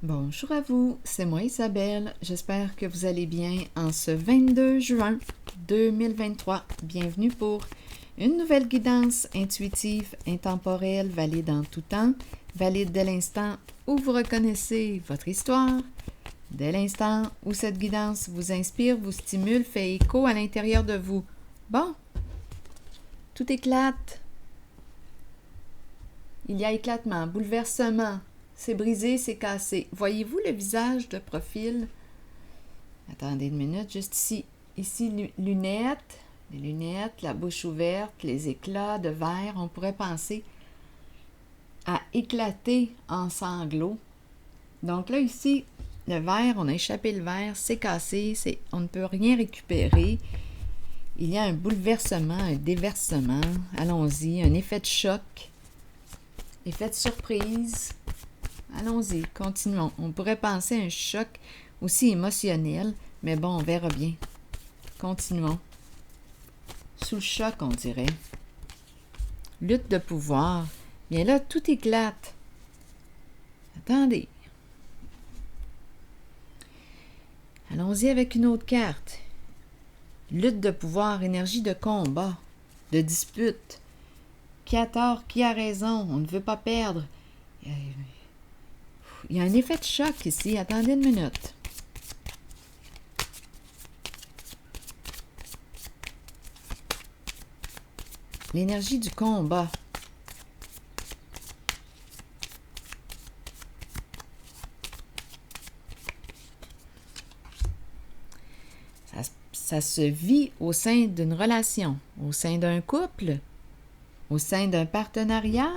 Bonjour à vous, c'est moi Isabelle. J'espère que vous allez bien en ce 22 juin 2023. Bienvenue pour une nouvelle guidance intuitive, intemporelle, valide en tout temps, valide dès l'instant où vous reconnaissez votre histoire, dès l'instant où cette guidance vous inspire, vous stimule, fait écho à l'intérieur de vous. Bon, tout éclate. Il y a éclatement, bouleversement. C'est brisé, c'est cassé. Voyez-vous le visage de profil? Attendez une minute, juste ici. Ici, lunettes, les lunettes, la bouche ouverte, les éclats de verre. On pourrait penser à éclater en sanglots. Donc là, ici, le verre, on a échappé le verre, c'est cassé, on ne peut rien récupérer. Il y a un bouleversement, un déversement. Allons-y, un effet de choc, effet de surprise. Allons-y, continuons. On pourrait penser à un choc aussi émotionnel, mais bon, on verra bien. Continuons. Sous le choc, on dirait. Lutte de pouvoir. Bien là, tout éclate. Attendez. Allons-y avec une autre carte. Lutte de pouvoir, énergie de combat, de dispute. Qui a tort, qui a raison, on ne veut pas perdre. Il y a un effet de choc ici. Attendez une minute. L'énergie du combat. Ça se vit au sein d'une relation, au sein d'un couple, au sein d'un partenariat.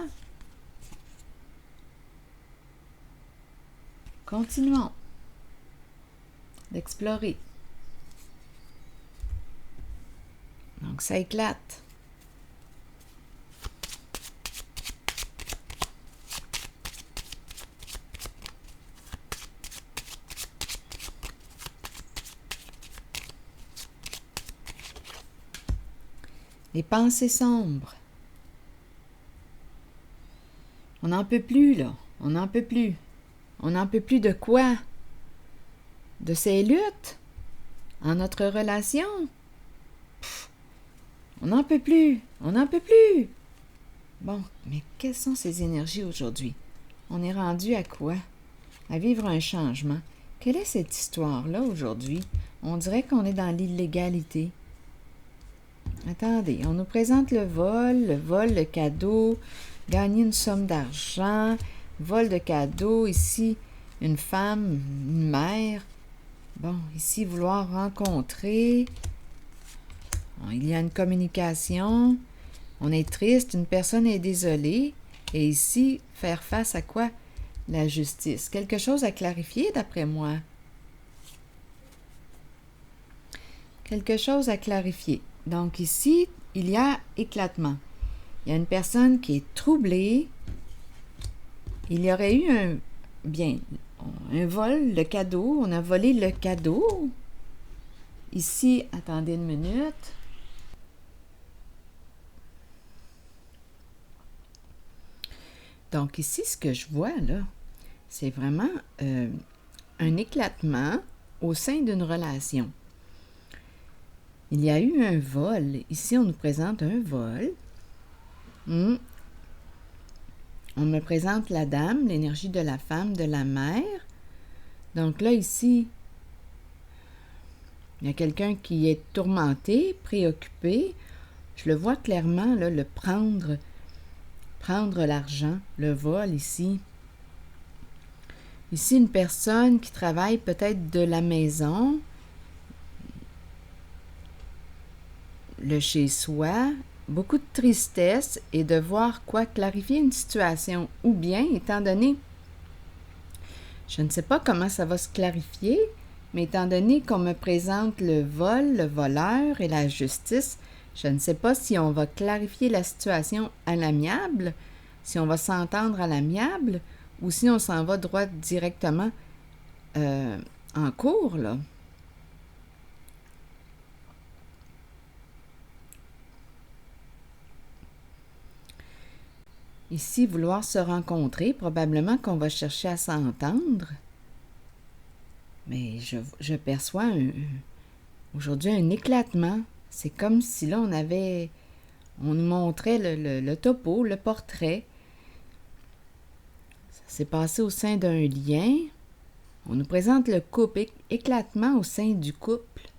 Continuons d'explorer. Donc, ça éclate. Les pensées sombres. On n'en peut plus, là. On n'en peut plus. On n'en peut plus de quoi? De ces luttes? En notre relation? On n'en peut plus. On n'en peut plus. Bon, mais quelles sont ces énergies aujourd'hui? On est rendu à quoi? À vivre un changement. Quelle est cette histoire-là aujourd'hui? On dirait qu'on est dans l'illégalité. Attendez, on nous présente le vol, le cadeau, gagner une somme d'argent, vol de cadeau, ici, une femme, une mère. Bon, ici, vouloir rencontrer. Bon, il y a une communication. On est triste, une personne est désolée. Et ici, faire face à quoi? La justice. Quelque chose à clarifier, d'après moi. Quelque chose à clarifier. Donc ici, il y a éclatement. Il y a une personne qui est troublée. Il y aurait eu un vol, le cadeau. On a volé le cadeau. Ici, attendez une minute. Donc ici, ce que je vois là, c'est vraiment un éclatement au sein d'une relation. Il y a eu un vol. Ici, on nous présente un vol. On me présente la dame, l'énergie de la femme, de la mère. Donc là, ici, il y a quelqu'un qui est tourmenté, préoccupé. Je le vois clairement, là, le prendre l'argent, le vol ici. Ici, une personne qui travaille peut-être de la maison, le chez-soi, beaucoup de tristesse et devoir clarifier une situation. Ou bien, étant donné, je ne sais pas comment ça va se clarifier, mais étant donné qu'on me présente le vol, le voleur et la justice, je ne sais pas si on va clarifier la situation à l'amiable, si on va s'entendre à l'amiable, ou si on s'en va droit directement en cours, là. Ici, vouloir se rencontrer, probablement qu'on va chercher à s'entendre. Mais je perçois aujourd'hui un éclatement. C'est comme si là, on nous montrait le topo, le portrait. Ça s'est passé au sein d'un lien. On nous présente le couple, éclatement au sein du couple.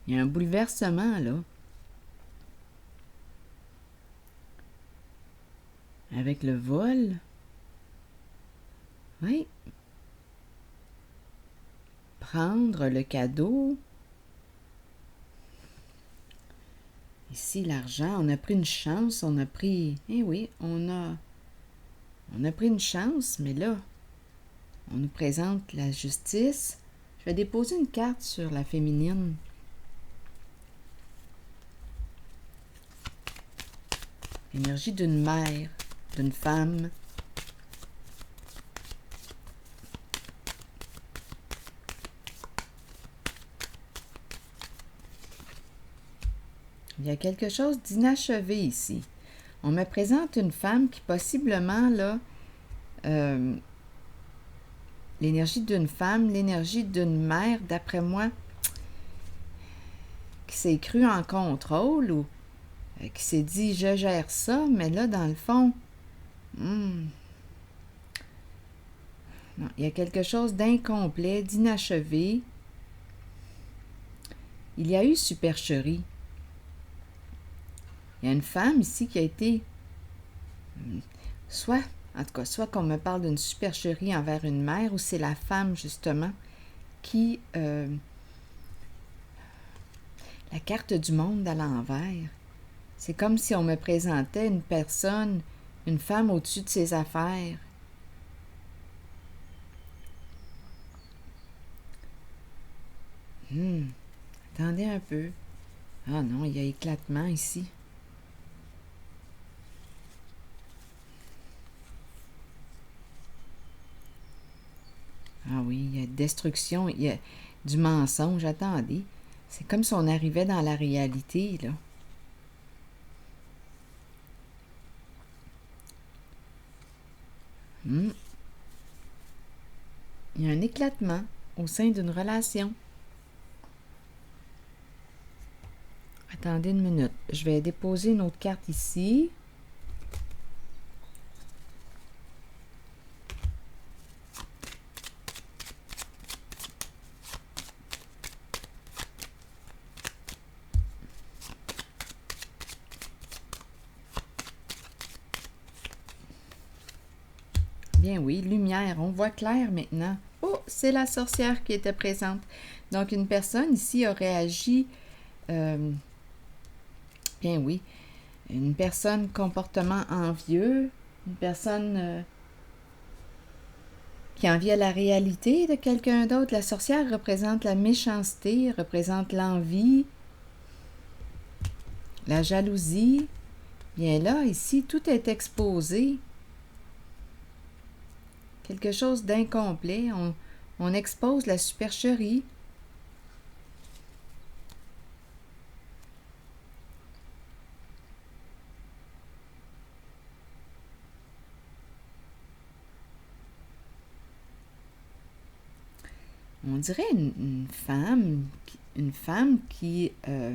Il y a un bouleversement, là. Avec le vol. Oui. Prendre le cadeau. Ici, l'argent, on a pris une chance, on a pris... Eh oui, on a pris une chance, mais là, on nous présente la justice. Je vais déposer une carte sur la féminine. L'énergie d'une mère, d'une femme. Il y a quelque chose d'inachevé ici. On me présente une femme qui possiblement, là, l'énergie d'une femme, l'énergie d'une mère, d'après moi, qui s'est crue en contrôle ou qui s'est dit « je gère ça », mais là, dans le fond, non, il y a quelque chose d'incomplet, d'inachevé. Il y a eu supercherie. Il y a une femme ici qui a été, soit qu'on me parle d'une supercherie envers une mère, ou c'est la femme, justement, qui... la carte du monde à l'envers. C'est comme si on me présentait une personne, une femme au-dessus de ses affaires. Attendez un peu. Ah non, il y a éclatement ici. Ah oui, il y a destruction, il y a du mensonge. Attendez, c'est comme si on arrivait dans la réalité, là. Il y a un éclatement au sein d'une relation. Attendez une minute. Je vais déposer une autre carte ici. Bien oui, lumière, on voit clair maintenant. Oh, c'est la sorcière qui était présente. Donc, une personne ici aurait agi... bien oui, une personne comportement envieux, une personne qui enviait la réalité de quelqu'un d'autre. La sorcière représente la méchanceté, représente l'envie, la jalousie. Bien là, ici, tout est exposé. Quelque chose d'incomplet. On expose la supercherie. On dirait une femme qui la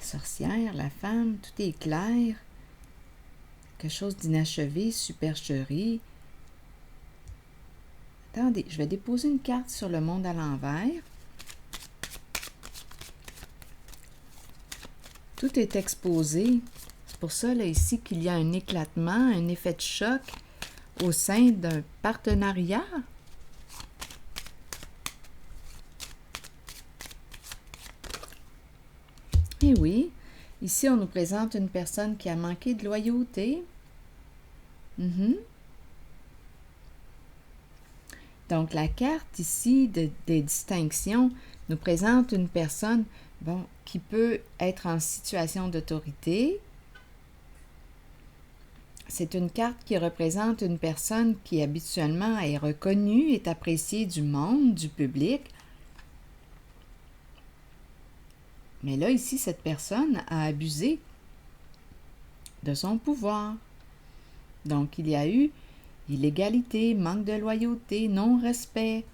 sorcière, la femme, tout est clair. Quelque chose d'inachevé, supercherie. Attendez, je vais déposer une carte sur le monde à l'envers. Tout est exposé. C'est pour ça, là, ici, qu'il y a un éclatement, un effet de choc au sein d'un partenariat. Et oui, ici, on nous présente une personne qui a manqué de loyauté. Donc, la carte ici des distinctions nous présente une personne, qui peut être en situation d'autorité. C'est une carte qui représente une personne qui habituellement est reconnue, est appréciée du monde, du public. Mais là, ici, cette personne a abusé de son pouvoir. Donc, il y a eu illégalité, manque de loyauté, non-respect.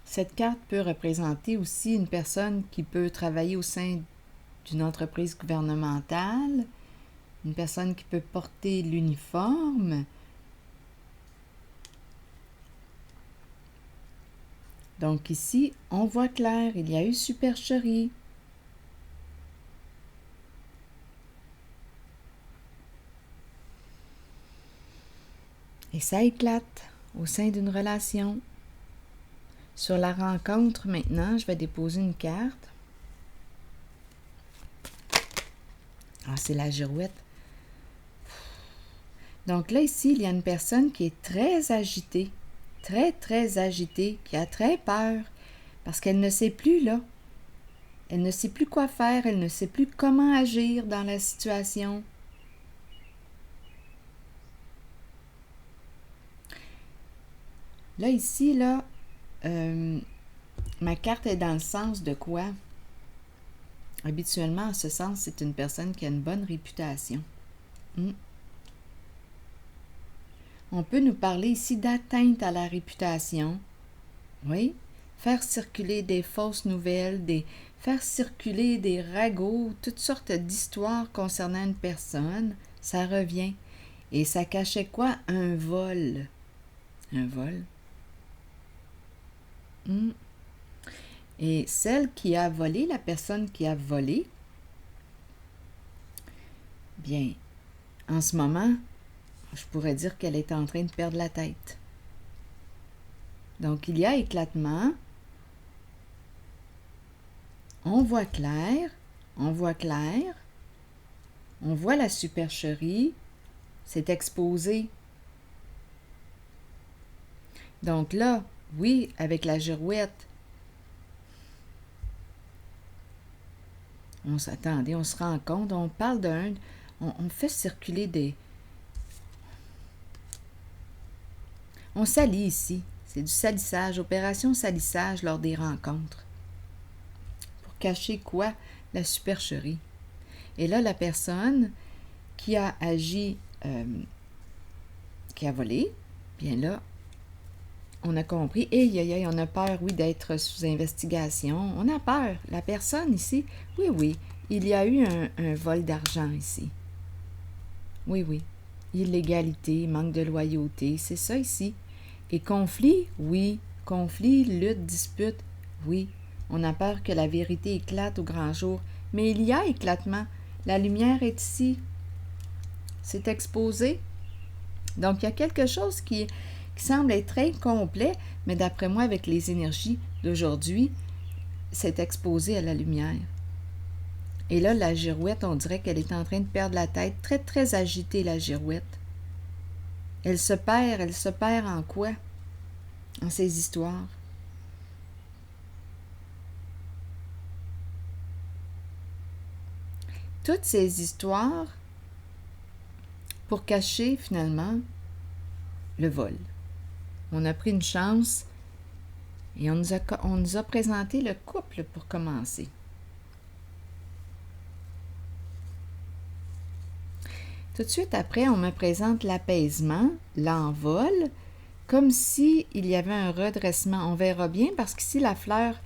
Cette carte peut représenter aussi une personne qui peut travailler au sein d'une entreprise gouvernementale, une personne qui peut porter l'uniforme. Donc ici, on voit clair, il y a eu supercherie. Et ça éclate au sein d'une relation. Sur la rencontre, maintenant, je vais déposer une carte. Ah, c'est la girouette. Donc là, ici, il y a une personne qui est très agitée, très agitée, qui a très peur, parce qu'elle ne sait plus, là. Elle ne sait plus quoi faire, elle ne sait plus comment agir dans la situation. Là, ici, là, ma carte est dans le sens de quoi? Habituellement, en ce sens, c'est une personne qui a une bonne réputation. On peut nous parler ici d'atteinte à la réputation. Oui, faire circuler des fausses nouvelles, faire circuler des ragots, toutes sortes d'histoires concernant une personne, ça revient. Et ça cachait quoi? Un vol. Un vol. Et celle qui a volé, la personne qui a volé, bien, en ce moment, je pourrais dire qu'elle est en train de perdre la tête. Donc, il y a éclatement. On voit clair. On voit clair. On voit la supercherie. C'est exposé. Donc là, oui, avec la girouette, on s'attendait, on se rend compte, on parle d'un... On fait circuler des... On salit ici. C'est du salissage, opération salissage lors des rencontres. Pour cacher quoi? La supercherie. Et là, la personne qui a agi, qui a volé, bien là, on a compris, et on a peur, oui, d'être sous investigation. On a peur. La personne ici, oui, il y a eu un vol d'argent ici. Oui. Illégalité, manque de loyauté, c'est ça ici. Et conflit, oui. Conflit, lutte, dispute, oui. On a peur que la vérité éclate au grand jour. Mais il y a éclatement. La lumière est ici. C'est exposé. Donc, il y a quelque chose qui semble être très complet, mais d'après moi, avec les énergies d'aujourd'hui, c'est exposé à la lumière. Et là, la girouette, on dirait qu'elle est en train de perdre la tête, très agitée, la girouette. Elle se perd en quoi? En ces histoires. Toutes ces histoires pour cacher, finalement, le vol. On a pris une chance et on nous a présenté le couple pour commencer. Tout de suite après, on me présente l'apaisement, l'envol, comme s'il y avait un redressement. On verra bien parce qu'ici, la fleur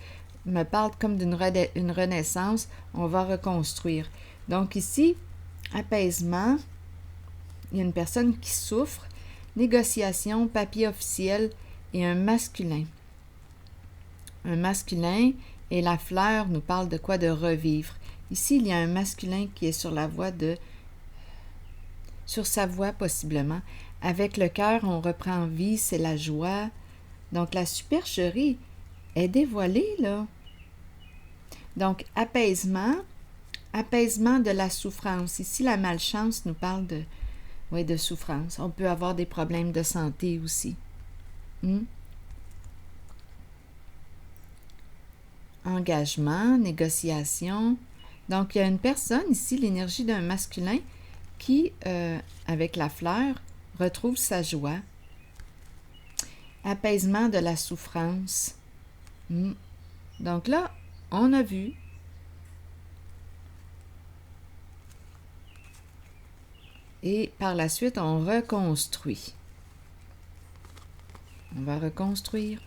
me parle comme d'une renaissance. On va reconstruire. Donc ici, apaisement, il y a une personne qui souffre, négociation, papier officiel et un masculin. Un masculin et la fleur nous parle de quoi? De revivre. Ici, il y a un masculin qui est sur sa voie possiblement. Avec le cœur, on reprend vie, c'est la joie. Donc, la supercherie est dévoilée, là. Donc, apaisement de la souffrance. Ici, la malchance nous parle de souffrance. On peut avoir des problèmes de santé aussi. Engagement, négociation. Donc, il y a une personne ici, l'énergie d'un masculin, qui, avec la fleur, retrouve sa joie. Apaisement de la souffrance. Donc là, on a vu et par la suite, on reconstruit. On va reconstruire.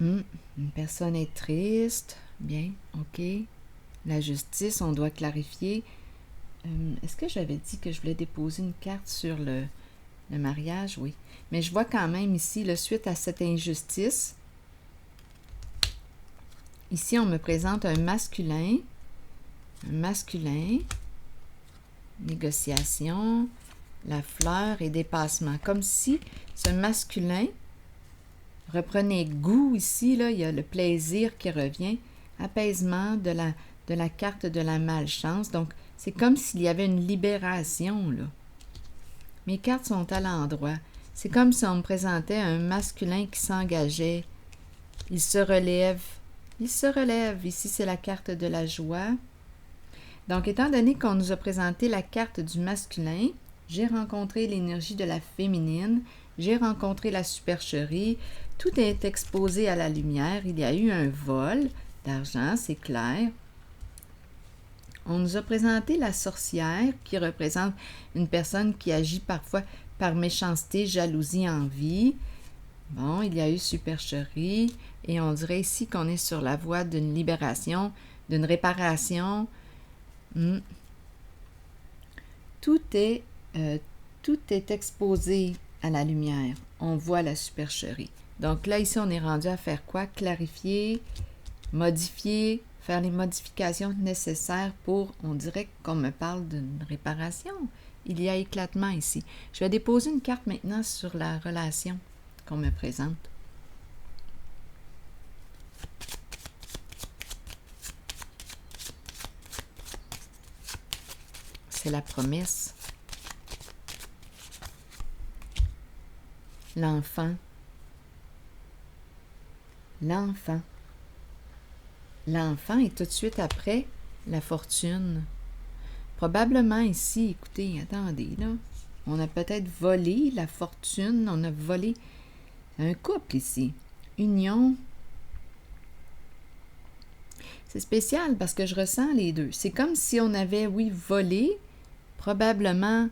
Une personne est triste. Bien, ok. La justice, on doit clarifier. Est-ce que j'avais dit que je voulais déposer une carte sur le mariage? Oui. Mais je vois quand même ici, là, suite à cette injustice, ici, on me présente un masculin, négociation, la fleur et dépassement. Comme si ce masculin reprenait goût ici, là, il y a le plaisir qui revient, apaisement de la carte de la malchance. Donc, c'est comme s'il y avait une libération, là. Mes cartes sont à l'endroit. C'est comme si on me présentait un masculin qui s'engageait. Il se relève. Il se relève. Ici, c'est la carte de la joie. Donc, étant donné qu'on nous a présenté la carte du masculin, j'ai rencontré l'énergie de la féminine, j'ai rencontré la supercherie, tout est exposé à la lumière. Il y a eu un vol d'argent, c'est clair. On nous a présenté la sorcière qui représente une personne qui agit parfois par méchanceté, jalousie, envie. Bon, il y a eu supercherie et on dirait ici qu'on est sur la voie d'une libération, d'une réparation. Tout est exposé à la lumière. On voit la supercherie. Donc là, ici, on est rendu à faire quoi? Clarifier, modifier, faire les modifications nécessaires pour, on dirait qu'on me parle d'une réparation. Il y a éclatement ici. Je vais déposer une carte maintenant sur la relation qu'on me présente. C'est la promesse. L'enfant. L'enfant. L'enfant est tout de suite après la fortune. Probablement ici, écoutez, attendez, là. On a peut-être volé la fortune, on a volé un couple ici. Union. C'est spécial parce que je ressens les deux. C'est comme si on avait, oui, volé probablement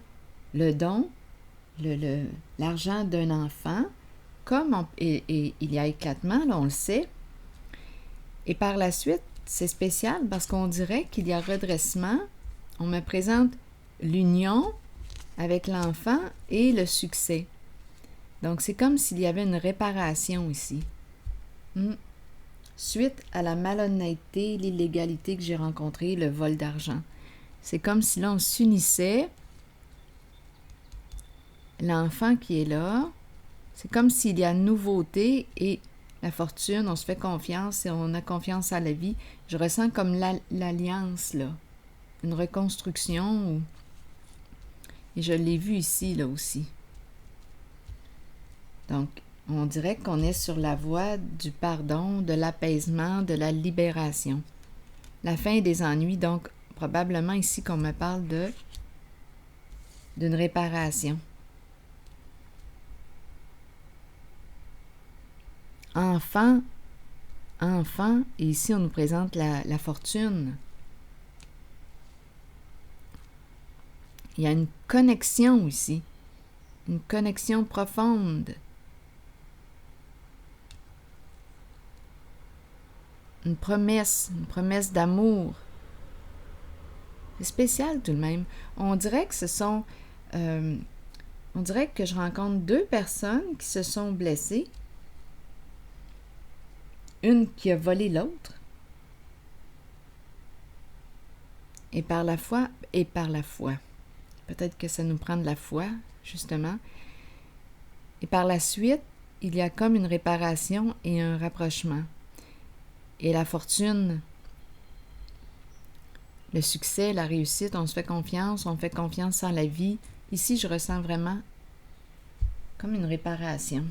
le don, l'argent d'un enfant, et il y a éclatement, là, on le sait. Et par la suite, c'est spécial parce qu'on dirait qu'il y a redressement. On me présente l'union avec l'enfant et le succès. Donc, c'est comme s'il y avait une réparation ici. Suite à la malhonnêteté, l'illégalité que j'ai rencontrée, le vol d'argent. C'est comme si là, on s'unissait. L'enfant qui est là, c'est comme s'il y a nouveauté et la fortune, on se fait confiance et on a confiance à la vie. Je ressens comme l'alliance, là. Une reconstruction. Et je l'ai vu ici, là aussi. Donc, on dirait qu'on est sur la voie du pardon, de l'apaisement, de la libération. La fin des ennuis, donc, probablement ici qu'on me parle d'une réparation. Enfant, et ici on nous présente la fortune. Il y a une connexion ici, une connexion profonde. Une promesse d'amour. C'est spécial tout de même. On dirait que on dirait que je rencontre deux personnes qui se sont blessées. Une qui a volé l'autre. Et par la foi. Peut-être que ça nous prend de la foi, justement. Et par la suite, il y a comme une réparation et un rapprochement. Et la fortune, le succès, la réussite, on se fait confiance en la vie. Ici, je ressens vraiment comme une réparation.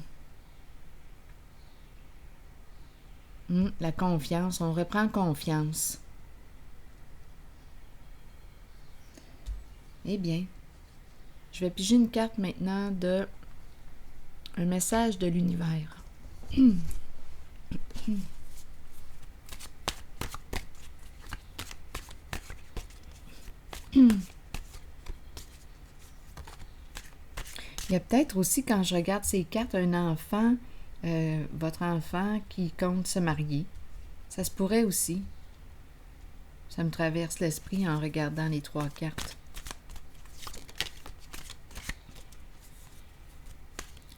La confiance, on reprend confiance. Eh bien, je vais piger une carte maintenant de Un message de l'univers. Il y a peut-être aussi, quand je regarde ces cartes, un enfant, votre enfant qui compte se marier. Ça se pourrait aussi. Ça me traverse l'esprit en regardant les 3 cartes.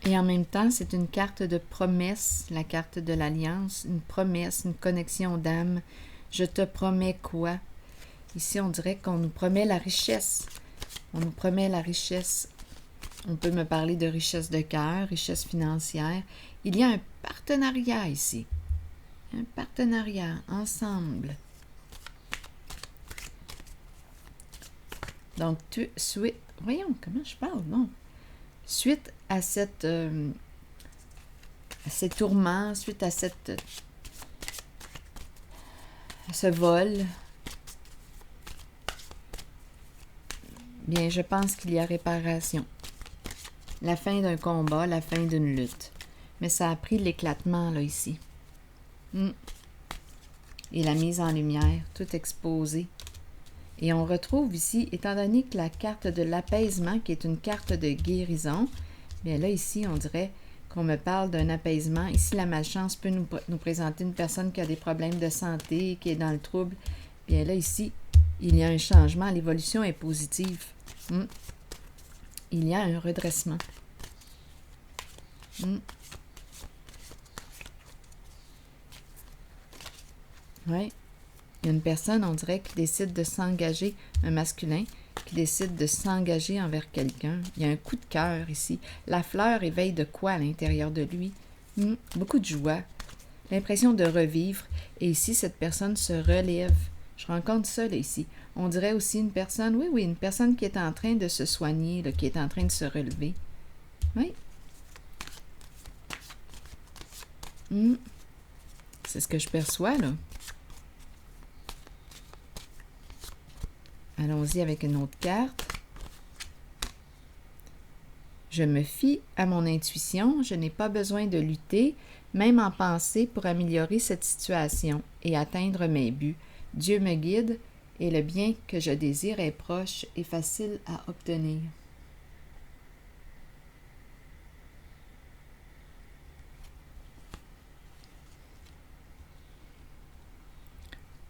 Et en même temps, c'est une carte de promesse, la carte de l'alliance, une promesse, une connexion d'âme. Je te promets quoi? Ici, on dirait qu'on nous promet la richesse. On nous promet la richesse. On peut me parler de richesse de cœur, richesse financière. Il y a un partenariat ici. Un partenariat, ensemble. Donc, voyons, comment je parle, bon. Suite à ces tourments, suite à ce vol, bien, je pense qu'il y a réparation. La fin d'un combat, la fin d'une lutte. Mais ça a pris l'éclatement, là, ici. Et la mise en lumière, tout exposé. Et on retrouve ici, étant donné que la carte de l'apaisement, qui est une carte de guérison, bien là, ici, on dirait qu'on me parle d'un apaisement. Ici, la malchance peut nous présenter une personne qui a des problèmes de santé, qui est dans le trouble. Bien là, ici, il y a un changement, l'évolution est positive. Il y a un redressement. Oui. Il y a une personne, on dirait, qui décide de s'engager, un masculin, qui décide de s'engager envers quelqu'un. Il y a un coup de cœur ici. La fleur éveille de quoi à l'intérieur de lui? Beaucoup de joie, l'impression de revivre. Et ici, cette personne se relève. Je rencontre ça, là, ici. On dirait aussi une personne, oui, une personne qui est en train de se soigner, là, qui est en train de se relever. Oui. C'est ce que je perçois, là. Allons-y avec une autre carte. Je me fie à mon intuition, je n'ai pas besoin de lutter, même en pensée, pour améliorer cette situation et atteindre mes buts. Dieu me guide et le bien que je désire est proche et facile à obtenir.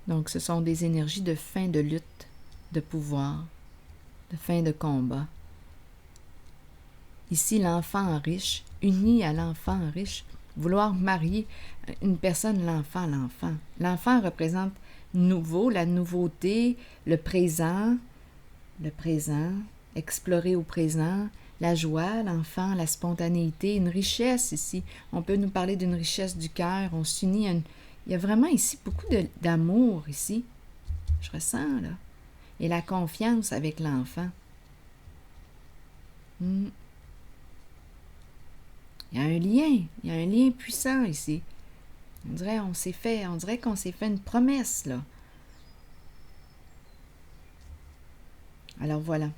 Donc, ce sont des énergies de fin de lutte, de pouvoir, de fin de combat. Ici, l'enfant riche, uni à l'enfant riche, vouloir marier une personne, l'enfant. L'enfant représente nouveau, la nouveauté, le présent, explorer au présent, la joie, l'enfant, la spontanéité, une richesse ici. On peut nous parler d'une richesse du cœur, on s'unit à une... Il y a vraiment ici beaucoup d'amour ici. Je ressens, là. Et la confiance avec l'enfant. Il y a un lien puissant ici. On dirait qu'on s'est fait une promesse, là. Alors voilà.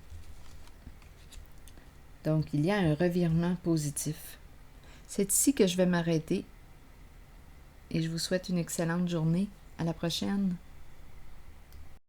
Donc, il y a un revirement positif. C'est ici que je vais m'arrêter et je vous souhaite une excellente journée. À la prochaine.